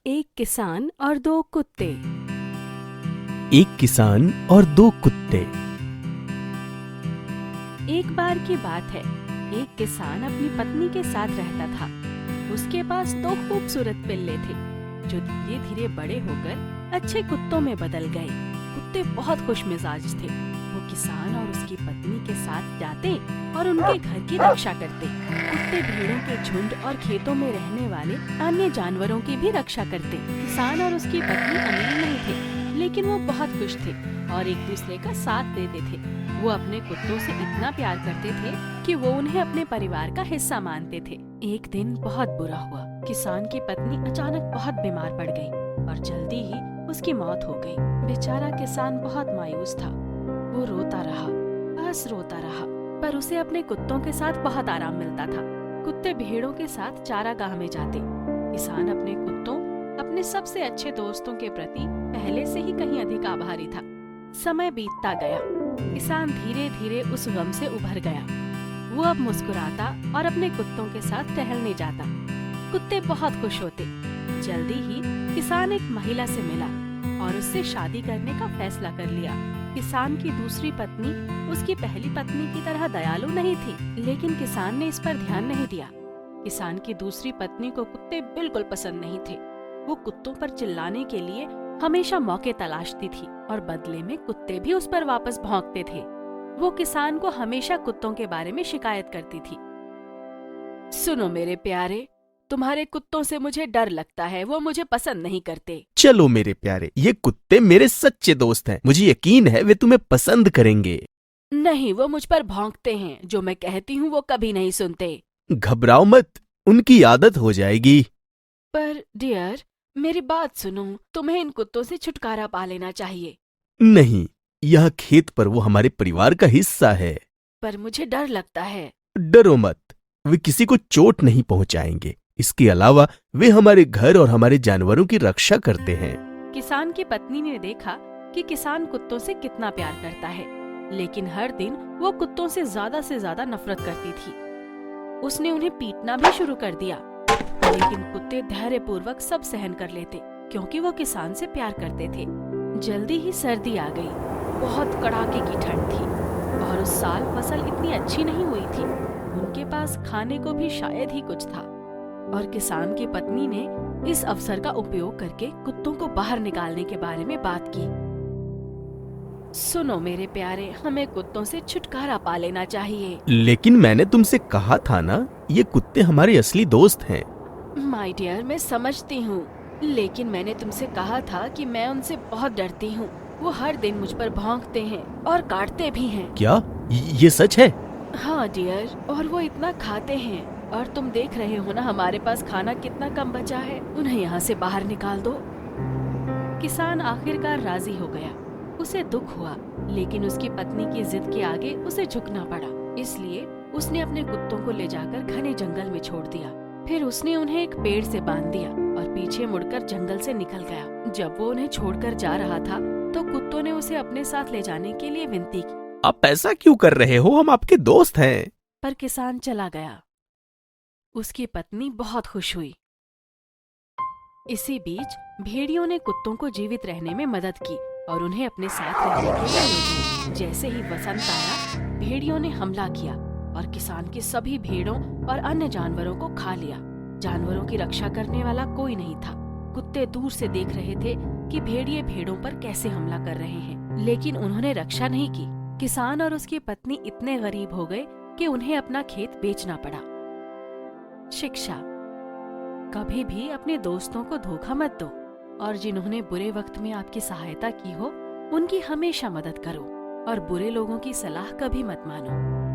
एक किसान और दो कुत्ते। एक किसान और दो कुत्ते। एक बार की बात है, एक किसान अपनी पत्नी के साथ रहता था। उसके पास दो खूबसूरत पिल्ले थे, जो धीरे धीरे बड़े होकर अच्छे कुत्तों में बदल गए। कुत्ते बहुत खुश मिजाज थे। वो किसान और उसकी पत्नी के साथ जाते और उनके घर की रक्षा करते। कुत्ते भेड़ों के झुंड और खेतों में रहने वाले अन्य जानवरों की भी रक्षा करते। किसान और उसकी पत्नी अमीर नहीं थे, लेकिन वो बहुत खुश थे और एक दूसरे का साथ देते थे। वो अपने कुत्तों से इतना प्यार करते थे कि वो उन्हें अपने परिवार का हिस्सा मानते थे। एक दिन बहुत बुरा हुआ। किसान की पत्नी अचानक बहुत बीमार पड़ गई और जल्दी ही उसकी मौत हो गई। बेचारा किसान बहुत मायूस था। वो रोता रहा, बस रोता रहा, पर उसे अपने कुत्तों के साथ बहुत आराम मिलता था। कुत्ते भेड़ों के साथ चारागाह में जाते। किसान अपने कुत्तों, अपने सबसे अच्छे दोस्तों के प्रति पहले से ही कहीं अधिक आभारी था। समय बीतता गया। किसान धीरे धीरे उस गम से उभर गया। वो अब मुस्कुराता और अपने कुत्तों के साथ टहलने जाता। कुत्ते बहुत खुश होते। जल्दी ही किसान एक महिला से मिला और उससे शादी करने का फैसला कर लिया। किसान की दूसरी पत्नी उसकी पहली पत्नी की तरह दयालु नहीं थी, लेकिन किसान ने इस पर ध्यान नहीं दिया। किसान की दूसरी पत्नी को कुत्ते बिल्कुल पसंद नहीं थे। वो कुत्तों पर चिल्लाने के लिए हमेशा मौके तलाशती थी और बदले में कुत्ते भी उस पर वापस भौंकते थे। वो किसान को हमेशा कुत्तों के बारे में शिकायत करती थी। सुनो मेरे प्यारे, तुम्हारे कुत्तों से मुझे डर लगता है, वो मुझे पसंद नहीं करते। चलो मेरे प्यारे, ये कुत्ते मेरे सच्चे दोस्त हैं। मुझे यकीन है वे तुम्हें पसंद करेंगे। नहीं, वो मुझ पर भौंकते हैं। जो मैं कहती हूँ वो कभी नहीं सुनते। घबराओ मत, उनकी आदत हो जाएगी। पर डियर, मेरी बात सुनो, तुम्हें इन कुत्तों से छुटकारा पा लेना चाहिए। नहीं, यह खेत पर वो हमारे परिवार का हिस्सा है। पर मुझे डर लगता है। डरो मत, वे किसी को चोट नहीं पहुंचाएंगे। इसके अलावा वे हमारे घर और हमारे जानवरों की रक्षा करते हैं। किसान की पत्नी ने देखा कि किसान कुत्तों से कितना प्यार करता है, लेकिन हर दिन वो कुत्तों से ज्यादा नफरत करती थी। उसने उन्हें पीटना भी शुरू कर दिया, लेकिन कुत्ते धैर्यपूर्वक सब सहन कर लेते, क्योंकि वो किसान से प्यार करते थे। जल्दी ही सर्दी आ गई। बहुत कड़ाके की ठंड थी और उस साल फसल इतनी अच्छी नहीं हुई थी। उनके पास खाने को भी शायद ही कुछ था और किसान की पत्नी ने इस अवसर का उपयोग करके कुत्तों को बाहर निकालने के बारे में बात की। सुनो मेरे प्यारे, हमें कुत्तों से छुटकारा पा लेना चाहिए। लेकिन मैंने तुमसे कहा था ना, ये कुत्ते हमारे असली दोस्त हैं। माय डियर, मैं समझती हूँ, लेकिन मैंने तुमसे कहा था कि मैं उनसे बहुत डरती हूँ। वो हर दिन मुझ पर भौंकते हैं और काटते भी हैं। क्या ये सच है? हाँ डियर, और वो इतना खाते हैं, और तुम देख रहे हो ना हमारे पास खाना कितना कम बचा है। उन्हें यहाँ से बाहर निकाल दो। किसान आखिरकार राजी हो गया। उसे दुख हुआ, लेकिन उसकी पत्नी की जिद के आगे उसे झुकना पड़ा। इसलिए उसने अपने कुत्तों को ले जाकर घने जंगल में छोड़ दिया। फिर उसने उन्हें एक पेड़ से बांध दिया और पीछे मुड़कर जंगल से निकल गया। जब वो उन्हें छोड़कर जा रहा था, तो कुत्तों ने उसे अपने साथ ले जाने के लिए विनती की। आप ऐसा क्यों कर रहे हो? हम आपके दोस्त हैं। पर किसान चला गया। उसकी पत्नी बहुत खुश हुई। इसी बीच भेड़ियों ने कुत्तों को जीवित रहने में मदद की और उन्हें अपने साथ रहने के लिए ले गए। जैसे ही वसंत आया, भेड़ियों ने हमला किया और किसान के सभी भेड़ों और अन्य जानवरों को खा लिया। जानवरों की रक्षा करने वाला कोई नहीं था। कुत्ते दूर से देख रहे थे कि भेड़िए भेड़ों पर कैसे हमला कर रहे हैं, लेकिन उन्होंने रक्षा नहीं की। किसान और उसकी पत्नी इतने गरीब हो गए कि उन्हें अपना खेत बेचना पड़ा। शिक्षा: कभी भी अपने दोस्तों को धोखा मत दो और जिन्होंने बुरे वक्त में आपकी सहायता की हो, उनकी हमेशा मदद करो और बुरे लोगों की सलाह कभी मत मानो।